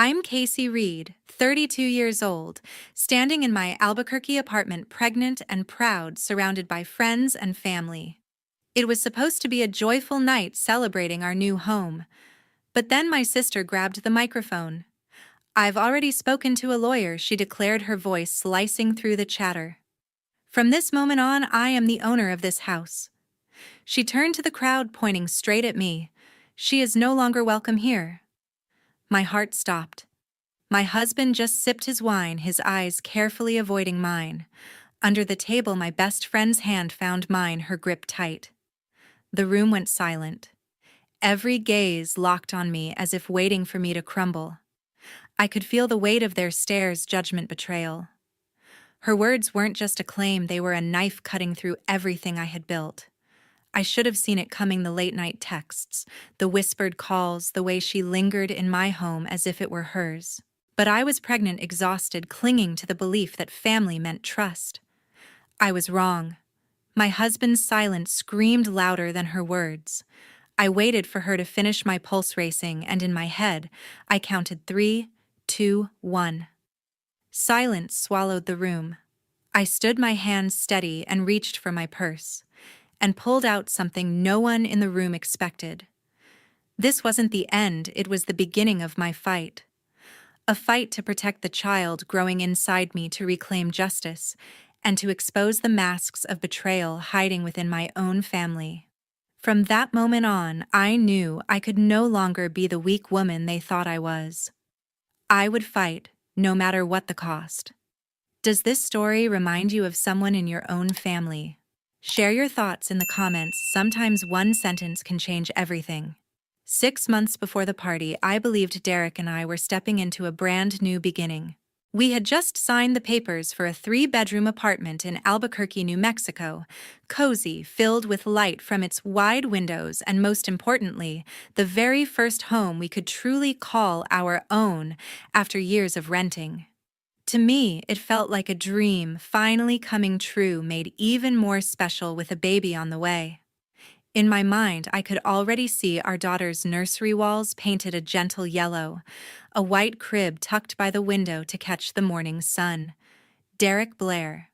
I'm Casey Reed, 32 years old, standing in my Albuquerque apartment, pregnant and proud, surrounded by friends and family. It was supposed to be a joyful night celebrating our new home. But then my sister grabbed the microphone. "I've already spoken to a lawyer," she declared, her voice slicing through the chatter. "From this moment on, I am the owner of this house." She turned to the crowd, pointing straight at me. "She is no longer welcome here." My heart stopped. My husband just sipped his wine, his eyes carefully avoiding mine. Under the table, my best friend's hand found mine, her grip tight. The room went silent. Every gaze locked on me as if waiting for me to crumble. I could feel the weight of their stares, judgment, betrayal. Her words weren't just a claim, they were a knife cutting through everything I had built. I should have seen it coming, the late-night texts, the whispered calls, the way she lingered in my home as if it were hers. But I was pregnant, exhausted, clinging to the belief that family meant trust. I was wrong. My husband's silence screamed louder than her words. I waited for her to finish, my pulse racing, and in my head, I counted 3, 2, 1. Silence swallowed the room. I stood, my hands steady, and reached for my purse, and pulled out something no one in the room expected. This wasn't the end, it was the beginning of my fight. A fight to protect the child growing inside me, to reclaim justice, and to expose the masks of betrayal hiding within my own family. From that moment on, I knew I could no longer be the weak woman they thought I was. I would fight, no matter what the cost. Does this story remind you of someone in your own family? Share your thoughts in the comments. Sometimes one sentence can change everything. 6 months before the party, I believed Derek and I were stepping into a brand new beginning. We had just signed the papers for a 3-bedroom apartment in Albuquerque, New Mexico, cozy, filled with light from its wide windows, and most importantly, the very first home we could truly call our own after years of renting. To me, it felt like a dream finally coming true, made even more special with a baby on the way. In my mind, I could already see our daughter's nursery walls painted a gentle yellow, a white crib tucked by the window to catch the morning sun. Derek Blair.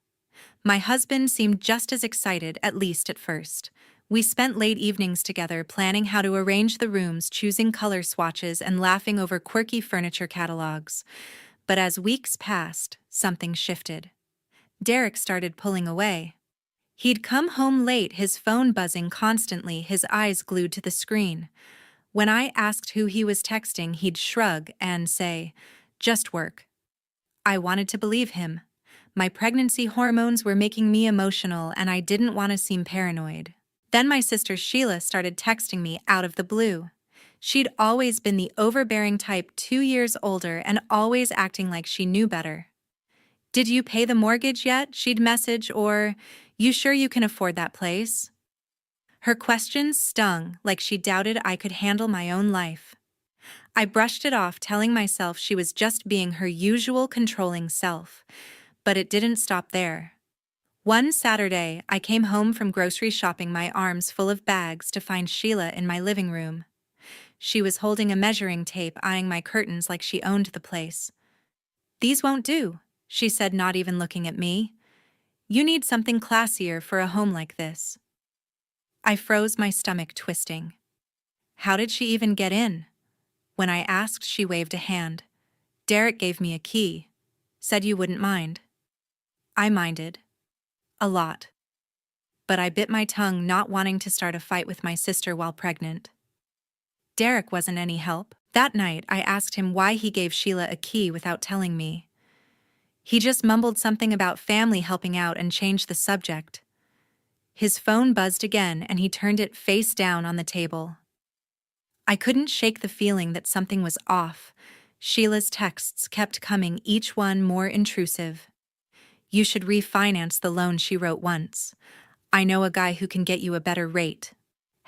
My husband seemed just as excited, at least at first. We spent late evenings together, planning how to arrange the rooms, choosing color swatches, and laughing over quirky furniture catalogs. But as weeks passed, something shifted. Derek started pulling away. He'd come home late, his phone buzzing constantly, his eyes glued to the screen. When I asked who he was texting, he'd shrug and say, "Just work." I wanted to believe him. My pregnancy hormones were making me emotional, and I didn't want to seem paranoid. Then my sister Sheila started texting me out of the blue. She'd always been the overbearing type, 2 years older and always acting like she knew better. "Did you pay the mortgage yet?" she'd message, or, "You sure you can afford that place?" Her questions stung, like she doubted I could handle my own life. I brushed it off, telling myself she was just being her usual controlling self. But it didn't stop there. One Saturday, I came home from grocery shopping, my arms full of bags, to find Sheila in my living room. She was holding a measuring tape, eyeing my curtains like she owned the place. "These won't do," she said, not even looking at me. "You need something classier for a home like this." I froze, my stomach twisting. How did she even get in? When I asked, she waved a hand. "Derek gave me a key. Said you wouldn't mind." I minded. A lot. But I bit my tongue, not wanting to start a fight with my sister while pregnant. Derek wasn't any help. That night, I asked him why he gave Sheila a key without telling me. He just mumbled something about family helping out and changed the subject. His phone buzzed again, and he turned it face down on the table. I couldn't shake the feeling that something was off. Sheila's texts kept coming, each one more intrusive. "You should refinance the loan," she wrote once. "I know a guy who can get you a better rate."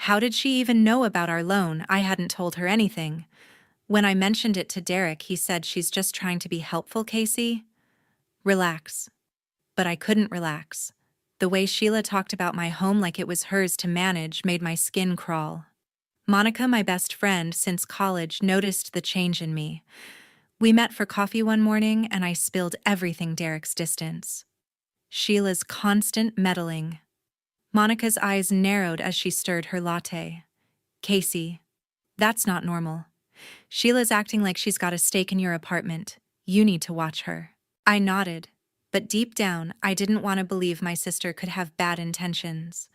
How did she even know about our loan? I hadn't told her anything. When I mentioned it to Derek, he said, "She's just trying to be helpful, Casey. Relax." But I couldn't relax. The way Sheila talked about my home like it was hers to manage made my skin crawl. Monica, my best friend since college, noticed the change in me. We met for coffee one morning and I spilled everything Derek's distance. Sheila's constant meddling. Monica's eyes narrowed as she stirred her latte. Casey, that's not normal. Sheila's acting like she's got a stake in your apartment. You need to watch her. I nodded, but deep down, I didn't want to believe my sister could have bad intentions.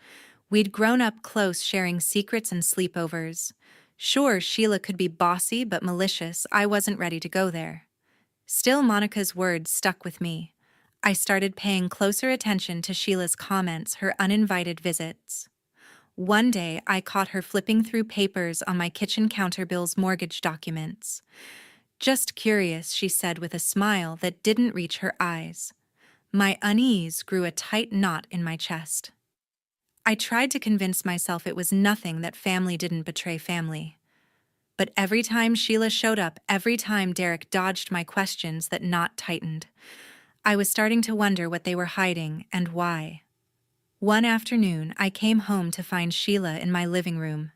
We'd grown up close, sharing secrets and sleepovers. Sure, Sheila could be bossy but malicious. I wasn't ready to go there. Still, Monica's words stuck with me. I started paying closer attention to Sheila's comments, her uninvited visits. One day, I caught her flipping through papers on my kitchen counter Bill's mortgage documents. Just curious, she said with a smile that didn't reach her eyes. My unease grew a tight knot in my chest. I tried to convince myself it was nothing, that family didn't betray family. But every time Sheila showed up, every time Derek dodged my questions, that knot tightened. I was starting to wonder what they were hiding and why. One afternoon, I came home to find Sheila in my living room.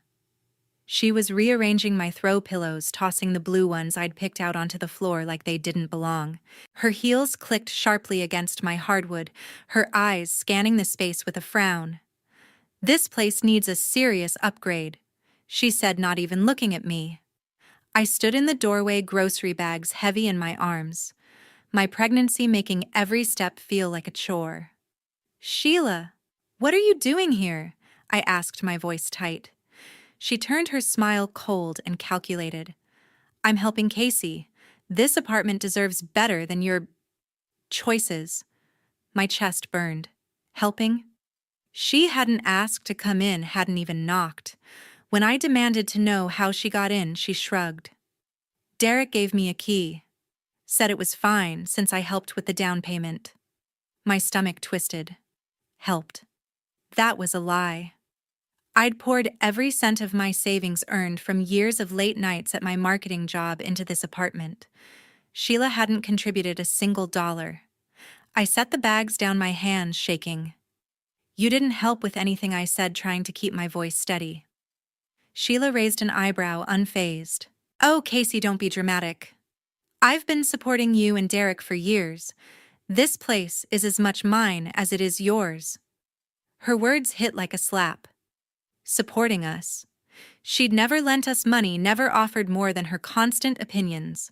She was rearranging my throw pillows, tossing the blue ones I'd picked out onto the floor like they didn't belong. Her heels clicked sharply against my hardwood, her eyes scanning the space with a frown. "This place needs a serious upgrade," she said, not even looking at me. I stood in the doorway, grocery bags heavy in my arms, my pregnancy making every step feel like a chore. "Sheila, what are you doing here?" I asked, my voice tight. She turned her smile cold and calculated. "I'm helping Casey. This apartment deserves better than your choices." My chest burned. Helping? She hadn't asked to come in, hadn't even knocked. When I demanded to know how she got in, she shrugged. "Derek gave me a key. Said it was fine since I helped with the down payment." My stomach twisted. Helped. That was a lie. I'd poured every cent of my savings earned from years of late nights at my marketing job into this apartment. Sheila hadn't contributed a single dollar. I set the bags down, my hands shaking. "You didn't help with anything," I said, trying to keep my voice steady. Sheila raised an eyebrow, unfazed. "Oh, Casey, don't be dramatic. I've been supporting you and Derek for years. This place is as much mine as it is yours." Her words hit like a slap. Supporting us. She'd never lent us money, never offered more than her constant opinions.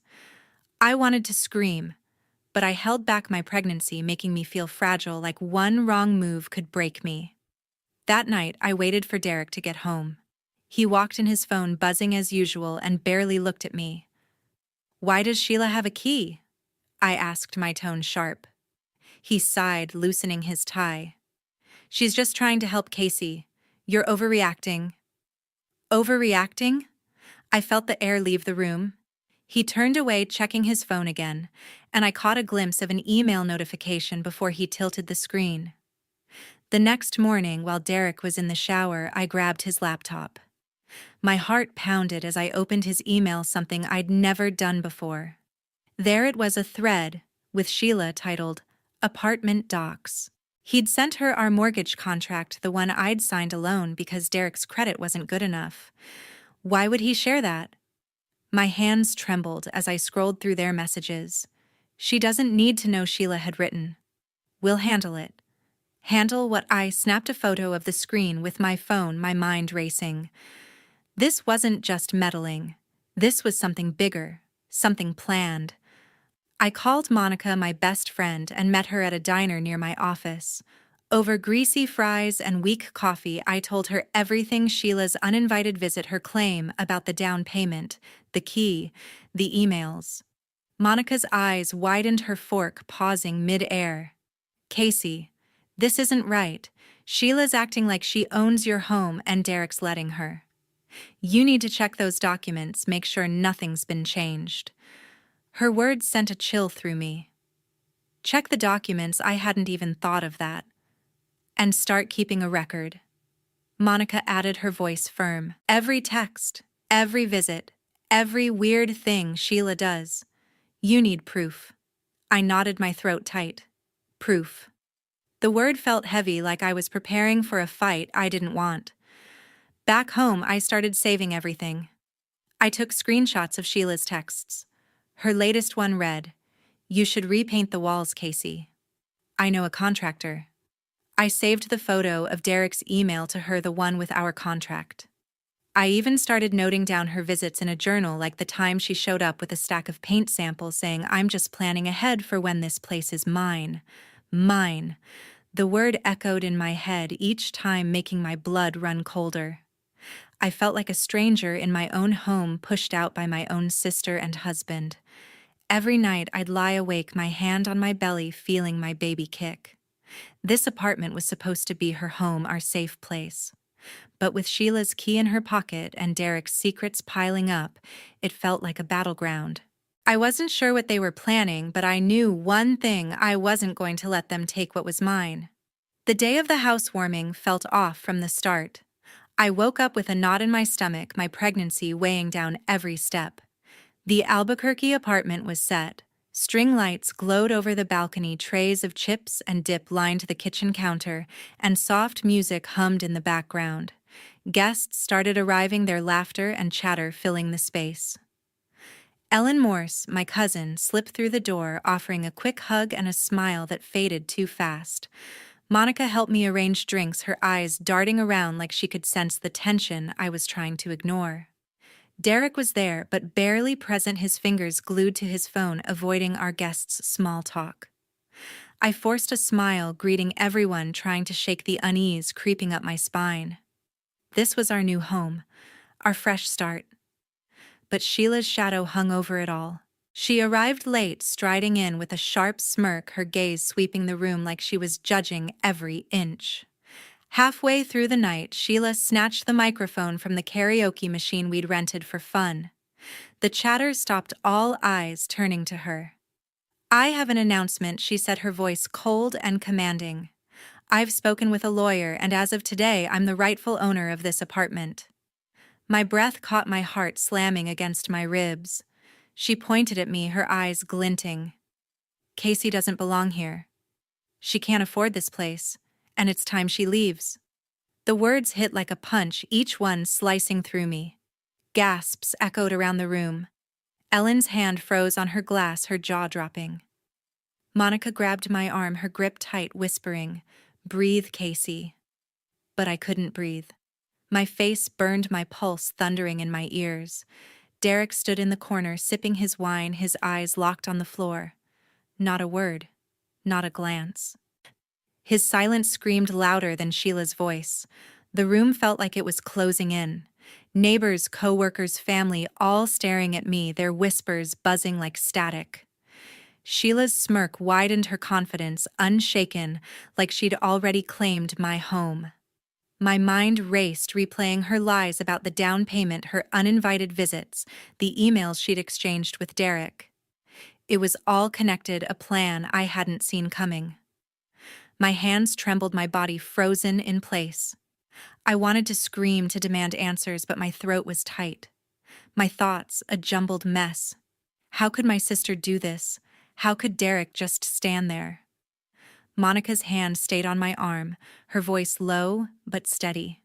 I wanted to scream, but I held back, my pregnancy making me feel fragile, like one wrong move could break me. That night, I waited for Derek to get home. He walked in, his phone buzzing as usual, and barely looked at me. "Why does Sheila have a key?" I asked, my tone sharp. He sighed, loosening his tie. "She's just trying to help Casey. You're overreacting." Overreacting? I felt the air leave the room. He turned away, checking his phone again, and I caught a glimpse of an email notification before he tilted the screen. The next morning, while Derek was in the shower, I grabbed his laptop. My heart pounded as I opened his email, something I'd never done before. There it was, a thread with Sheila titled, "Apartment Docs." He'd sent her our mortgage contract, the one I'd signed alone because Derek's credit wasn't good enough. Why would he share that? My hands trembled as I scrolled through their messages. "She doesn't need to know," Sheila had written. "We'll handle it." Handle what? I snapped a photo of the screen with my phone, my mind racing. This wasn't just meddling. This was something bigger, something planned. I called Monica, my best friend, and met her at a diner near my office. Over greasy fries and weak coffee, I told her everything: Sheila's uninvited visit, her claim about the down payment, the key, the emails. Monica's eyes widened, her fork pausing mid-air. "Casey, this isn't right. Sheila's acting like she owns your home and Derek's letting her. You need to check those documents, make sure nothing's been changed." Her words sent a chill through me. Check the documents? I hadn't even thought of that. And start keeping a record. Monica added, her voice firm. Every text, every visit, every weird thing Sheila does. You need proof. I nodded, my throat tight. Proof. The word felt heavy, like I was preparing for a fight I didn't want. Back home, I started saving everything. I took screenshots of Sheila's texts, Her latest one read, "You should repaint the walls, Casey. I know a contractor." I saved the photo of Derek's email to her, the one with our contract. I even started noting down her visits in a journal, like the time she showed up with a stack of paint samples saying, "I'm just planning ahead for when this place is mine." Mine. The word echoed in my head each time, making my blood run colder. I felt like a stranger in my own home, pushed out by my own sister and husband. Every night I'd lie awake, my hand on my belly, feeling my baby kick. This apartment was supposed to be her home, our safe place. But with Sheila's key in her pocket and Derek's secrets piling up, it felt like a battleground. I wasn't sure what they were planning, but I knew one thing: I wasn't going to let them take what was mine. The day of the housewarming felt off from the start. I woke up with a knot in my stomach, my pregnancy weighing down every step. The Albuquerque apartment was set. String lights glowed over the balcony, trays of chips and dip lined the kitchen counter, and soft music hummed in the background. Guests started arriving, their laughter and chatter filling the space. Ellen Morse, my cousin, slipped through the door, offering a quick hug and a smile that faded too fast. Monica helped me arrange drinks, her eyes darting around like she could sense the tension I was trying to ignore. Derek was there, but barely present, his fingers glued to his phone, avoiding our guests' small talk. I forced a smile, greeting everyone, trying to shake the unease creeping up my spine. This was our new home, our fresh start. But Sheila's shadow hung over it all. She arrived late, striding in with a sharp smirk, her gaze sweeping the room like she was judging every inch. Halfway through the night, Sheila snatched the microphone from the karaoke machine we'd rented for fun. The chatter stopped, all eyes turning to her. "I have an announcement," she said, her voice cold and commanding. "I've spoken with a lawyer, and as of today, I'm the rightful owner of this apartment." My breath caught my heart slamming against my ribs. She pointed at me, her eyes glinting. "Casey doesn't belong here. She can't afford this place, and it's time she leaves." The words hit like a punch, each one slicing through me. Gasps echoed around the room. Ellen's hand froze on her glass, her jaw dropping. Monica grabbed my arm, her grip tight, whispering, "Breathe, Casey." But I couldn't breathe. My face burned, my pulse thundering in my ears. Derek stood in the corner, sipping his wine, his eyes locked on the floor. Not a word, not a glance. His silence screamed louder than Sheila's voice. The room felt like it was closing in. Neighbors, co-workers, family, all staring at me, their whispers buzzing like static. Sheila's smirk widened, her confidence unshaken, like she'd already claimed my home. My mind raced, replaying her lies about the down payment, her uninvited visits, the emails she'd exchanged with Derek. It was all connected, a plan I hadn't seen coming. My hands trembled, my body frozen in place. I wanted to scream, to demand answers, but my throat was tight. My thoughts, a jumbled mess. How could my sister do this? How could Derek just stand there? Monica's hand stayed on my arm, her voice low but steady.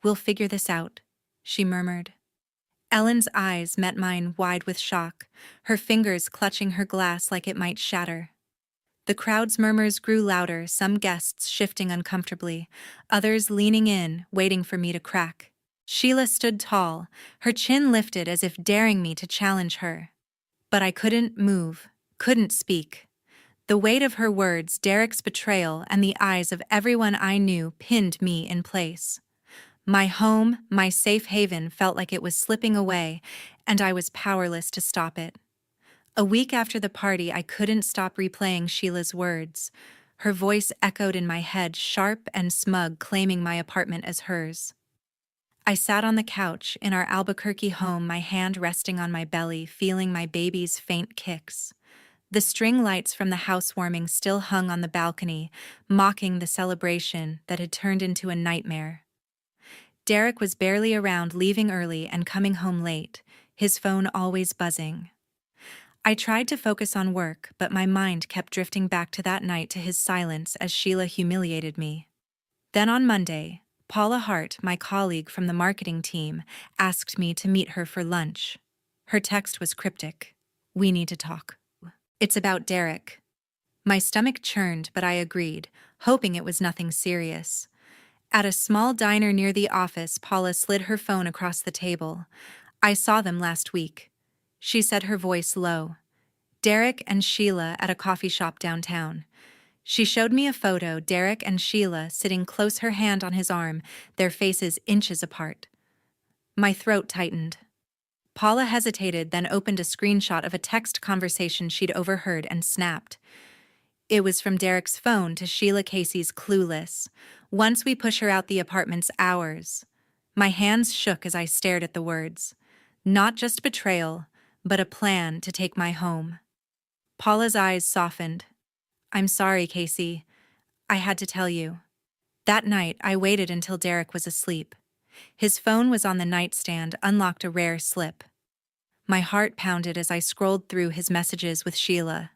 "We'll figure this out," she murmured. Ellen's eyes met mine, wide with shock, her fingers clutching her glass like it might shatter. The crowd's murmurs grew louder, some guests shifting uncomfortably, others leaning in, waiting for me to crack. Sheila stood tall, her chin lifted as if daring me to challenge her. But I couldn't move, couldn't speak. The weight of her words, Derek's betrayal, and the eyes of everyone I knew pinned me in place. My home, my safe haven, felt like it was slipping away, and I was powerless to stop it. A week after the party, I couldn't stop replaying Sheila's words. Her voice echoed in my head, sharp and smug, claiming my apartment as hers. I sat on the couch in our Albuquerque home, my hand resting on my belly, feeling my baby's faint kicks. The string lights from the housewarming still hung on the balcony, mocking the celebration that had turned into a nightmare. Derek was barely around, leaving early and coming home late, his phone always buzzing. I tried to focus on work, but my mind kept drifting back to that night, to his silence as Sheila humiliated me. Then on Monday, Paula Hart, my colleague from the marketing team, asked me to meet her for lunch. Her text was cryptic. We need to talk. It's about Derek. My stomach churned, but I agreed, hoping it was nothing serious. At a small diner near the office, Paula slid her phone across the table. I saw them last week. She said, her voice low. Derek and Sheila at a coffee shop downtown. She showed me a photo, Derek and Sheila sitting close, her hand on his arm, their faces inches apart. My throat tightened. Paula hesitated, then opened a screenshot of a text conversation she'd overheard and snapped. It was from Derek's phone to Sheila Casey's clueless. Once we push her out, the apartment's ours. My hands shook as I stared at the words. Not just betrayal, but a plan to take my home. Paula's eyes softened. I'm sorry, Casey. I had to tell you. That night, I waited until Derek was asleep. His phone was on the nightstand, unlocked, a rare slip. My heart pounded as I scrolled through his messages with Sheila.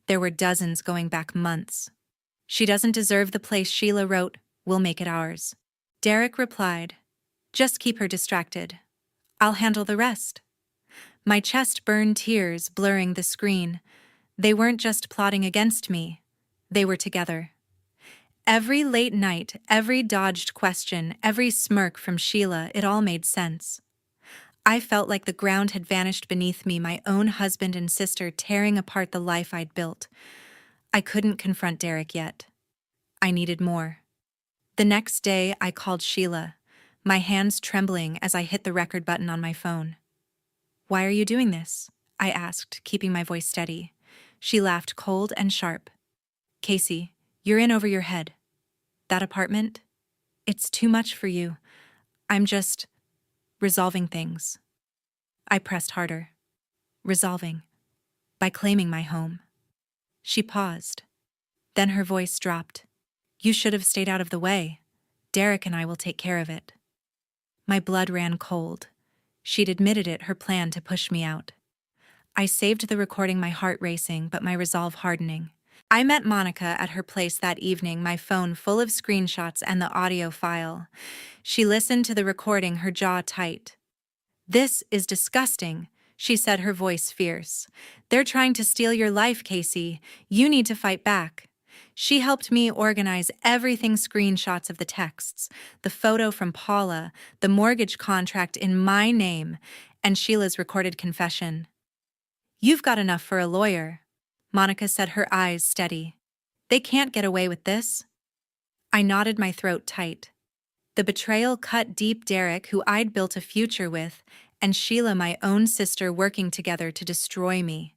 There were dozens going back months. She doesn't deserve the place, Sheila wrote. We'll make it ours. Derek replied, just keep her distracted. I'll handle the rest. My chest burned, tears blurring the screen. They weren't just plotting against me. They were together. Every late night, every dodged question, every smirk from Sheila, it all made sense. I felt like the ground had vanished beneath me, my own husband and sister tearing apart the life I'd built. I couldn't confront Derek yet. I needed more. The next day, I called Sheila, my hands trembling as I hit the record button on my phone. Why are you doing this? I asked, keeping my voice steady. She laughed, cold and sharp. Casey, you're in over your head. That apartment? It's too much for you. I'm just resolving things. I pressed harder. Resolving. By claiming my home. She paused. Then her voice dropped. You should have stayed out of the way. Derek and I will take care of it. My blood ran cold. She'd admitted it, her plan to push me out. I saved the recording, my heart racing, but my resolve hardening. I met Monica at her place that evening, my phone full of screenshots and the audio file. She listened to the recording, her jaw tight. This is disgusting, she said, her voice fierce. They're trying to steal your life, Casey. You need to fight back. She helped me organize everything, screenshots of the texts, the photo from Paula, the mortgage contract in my name, and Sheila's recorded confession. You've got enough for a lawyer, Monica said, her eyes steady. They can't get away with this. I nodded, my throat tight. The betrayal cut deep. Derek, who I'd built a future with, and Sheila, my own sister, working together to destroy me.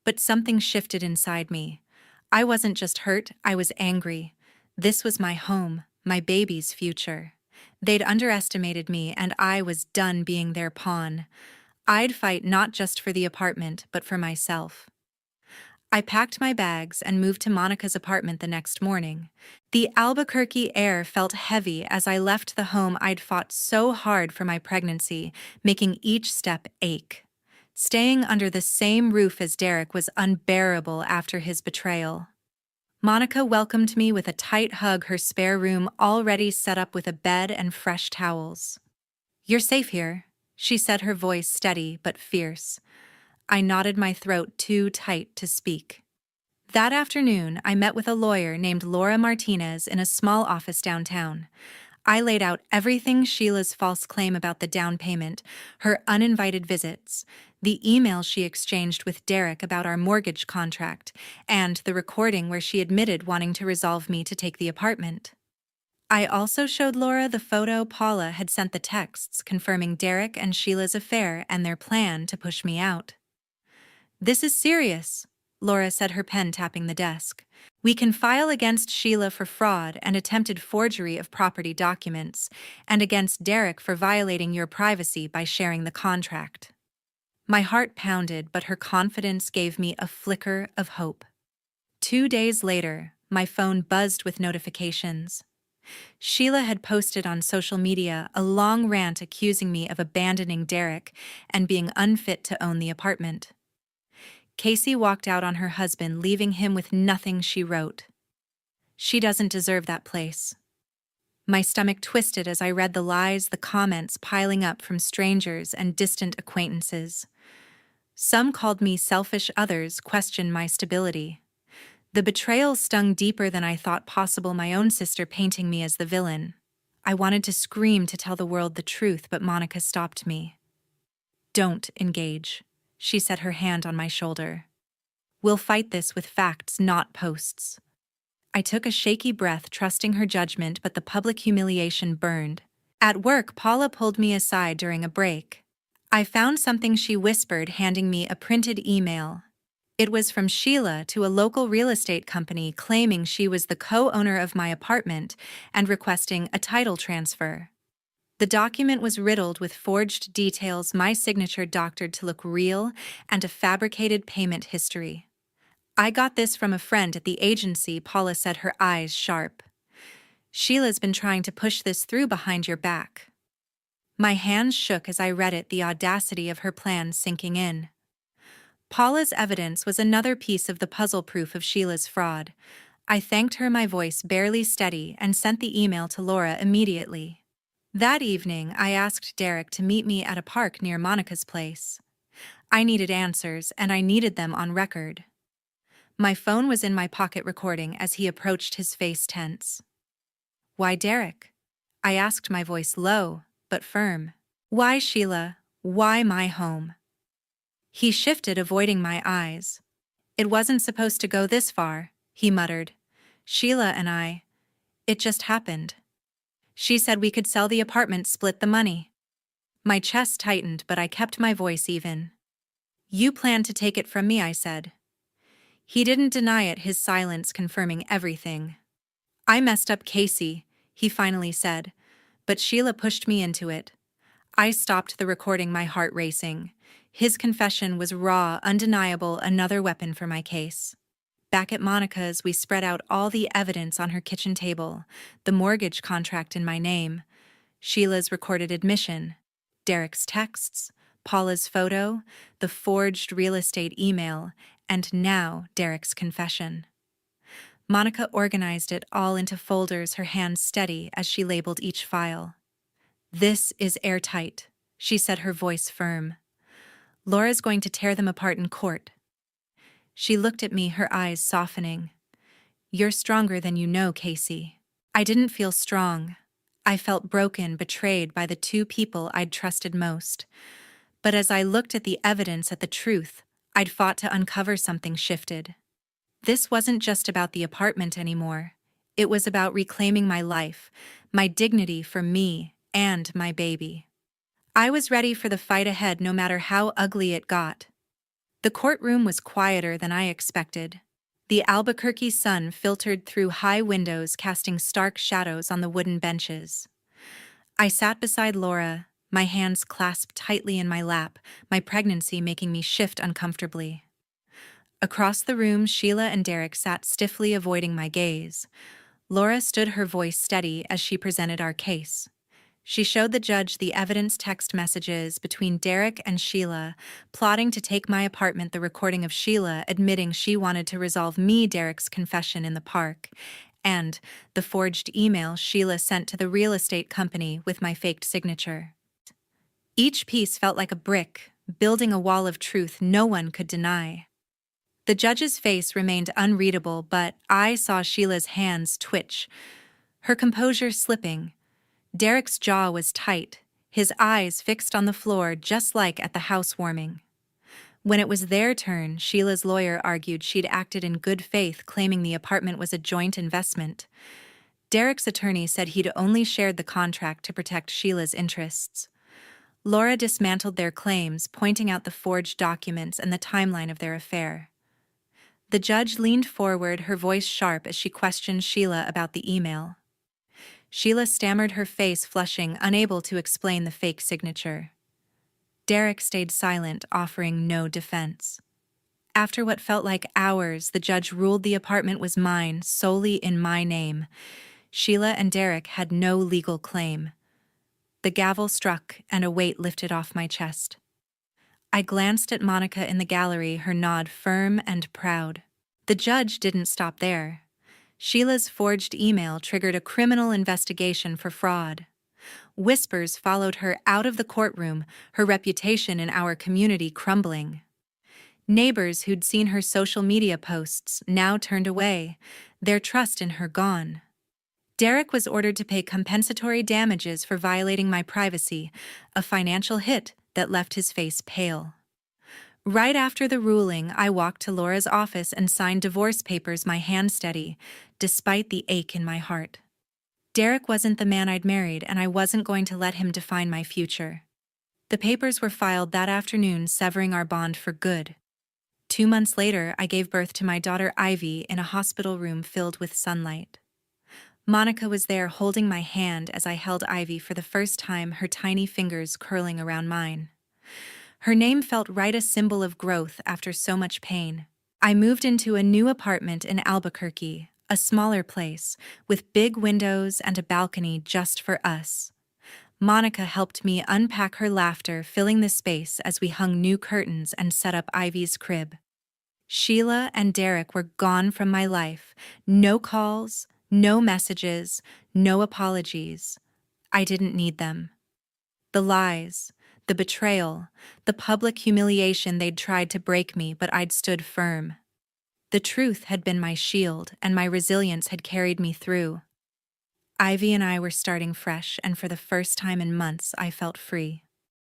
But something shifted inside me. I wasn't just hurt, I was angry. This was my home, my baby's future. They'd underestimated me, and I was done being their pawn. I'd fight not just for the apartment, but for myself. I packed my bags and moved to Monica's apartment the next morning. The Albuquerque air felt heavy as I left the home I'd fought so hard for my pregnancy, making each step ache. Staying under the same roof as Derek was unbearable after his betrayal. Monica welcomed me with a tight hug, her spare room already set up with a bed and fresh towels. You're safe here, she said, her voice steady but fierce. I nodded, my throat too tight to speak. That afternoon, I met with a lawyer named Laura Martinez in a small office downtown. I laid out everything: Sheila's false claim about the down payment, her uninvited visits, the email she exchanged with Derek about our mortgage contract, and the recording where she admitted wanting to resolve me to take the apartment. I also showed Laura the photo Paula had sent, the texts confirming Derek and Sheila's affair and their plan to push me out. This is serious, Laura said, her pen tapping the desk. We can file against Sheila for fraud and attempted forgery of property documents, and against Derek for violating your privacy by sharing the contract. My heart pounded, but her confidence gave me a flicker of hope. 2 days later, my phone buzzed with notifications. Sheila had posted on social media a long rant accusing me of abandoning Derek and being unfit to own the apartment. Casey walked out on her husband, leaving him with nothing, she wrote. She doesn't deserve that place. My stomach twisted as I read the lies, the comments piling up from strangers and distant acquaintances. Some called me selfish, others questioned my stability. The betrayal stung deeper than I thought possible, my own sister painting me as the villain. I wanted to scream to tell the world the truth, but Monica stopped me. "Don't engage," she set her hand on my shoulder. "We'll fight this with facts, not posts." I took a shaky breath, trusting her judgment, but the public humiliation burned. At work, Paula pulled me aside during a break. I found something, she whispered, handing me a printed email. It was from Sheila to a local real estate company, claiming she was the co-owner of my apartment and requesting a title transfer. The document was riddled with forged details, my signature doctored to look real, and a fabricated payment history. "I got this from a friend at the agency," Paula said, her eyes sharp. "Sheila's been trying to push this through behind your back." My hands shook as I read it, the audacity of her plan sinking in. Paula's evidence was another piece of the puzzle, proof of Sheila's fraud. I thanked her, my voice barely steady, and sent the email to Laura immediately. That evening, I asked Derek to meet me at a park near Monica's place. I needed answers, and I needed them on record. My phone was in my pocket, recording as he approached, his face tense. "Why, Derek?" I asked, my voice low but firm. "Why, Sheila? Why my home?" He shifted, avoiding my eyes. "It wasn't supposed to go this far," he muttered. "Sheila and I, it just happened. She said we could sell the apartment, split the money." My chest tightened, but I kept my voice even. "You planned to take it from me," I said. He didn't deny it, his silence confirming everything. "I messed up, Casey," he finally said, but Sheila pushed me into it. I stopped the recording, my heart racing. His confession was raw, undeniable, another weapon for my case. Back at Monica's, we spread out all the evidence on her kitchen table: the mortgage contract in my name, Sheila's recorded admission, Derek's texts, Paula's photo, the forged real estate email, and now Derek's confession. Monica organized it all into folders, her hands steady as she labeled each file. "This is airtight," she said, her voice firm. "Laura's going to tear them apart in court." She looked at me, her eyes softening. "You're stronger than you know, Casey." I didn't feel strong. I felt broken, betrayed by the two people I'd trusted most. But as I looked at the evidence, at the truth I'd fought to uncover, something shifted. This wasn't just about the apartment anymore. It was about reclaiming my life, my dignity, for me and my baby. I was ready for the fight ahead, no matter how ugly it got. The courtroom was quieter than I expected. The Albuquerque sun filtered through high windows, casting stark shadows on the wooden benches. I sat beside Laura, my hands clasped tightly in my lap, my pregnancy making me shift uncomfortably. Across the room, Sheila and Derek sat stiffly, avoiding my gaze. Laura stood, her voice steady, as she presented our case. She showed the judge the evidence: text messages between Derek and Sheila, plotting to take my apartment, the recording of Sheila admitting she wanted to resolve me, Derek's confession in the park, and the forged email Sheila sent to the real estate company with my faked signature. Each piece felt like a brick, building a wall of truth no one could deny. The judge's face remained unreadable, but I saw Sheila's hands twitch, her composure slipping. Derek's jaw was tight, his eyes fixed on the floor, just like at the housewarming. When it was their turn, Sheila's lawyer argued she'd acted in good faith, claiming the apartment was a joint investment. Derek's attorney said he'd only shared the contract to protect Sheila's interests. Laura dismantled their claims, pointing out the forged documents and the timeline of their affair. The judge leaned forward, her voice sharp, as she questioned Sheila about the email. Sheila stammered, her face flushing, unable to explain the fake signature. Derek stayed silent, offering no defense. After what felt like hours, the judge ruled the apartment was mine, solely in my name. Sheila and Derek had no legal claim. The gavel struck, and a weight lifted off my chest. I glanced at Monica in the gallery, her nod firm and proud. The judge didn't stop there. Sheila's forged email triggered a criminal investigation for fraud. Whispers followed her out of the courtroom, her reputation in our community crumbling. Neighbors who'd seen her social media posts now turned away, their trust in her gone. Derek was ordered to pay compensatory damages for violating my privacy, a financial hit that left his face pale. Right after the ruling, I walked to Laura's office and signed divorce papers, my hand steady, despite the ache in my heart. Derek wasn't the man I'd married, and I wasn't going to let him define my future. The papers were filed that afternoon, severing our bond for good. 2 months later, I gave birth to my daughter Ivy in a hospital room filled with sunlight. Monica was there holding my hand as I held Ivy for the first time, her tiny fingers curling around mine. Her name felt right, a symbol of growth after so much pain. I moved into a new apartment in Albuquerque, a smaller place, with big windows and a balcony just for us. Monica helped me unpack, her laughter filling the space as we hung new curtains and set up Ivy's crib. Sheila and Derek were gone from my life. No calls, no messages, no apologies. I didn't need them. The lies, the betrayal, the public humiliation, they'd tried to break me, but I'd stood firm. The truth had been my shield, and my resilience had carried me through. Ivy and I were starting fresh, and for the first time in months, I felt free.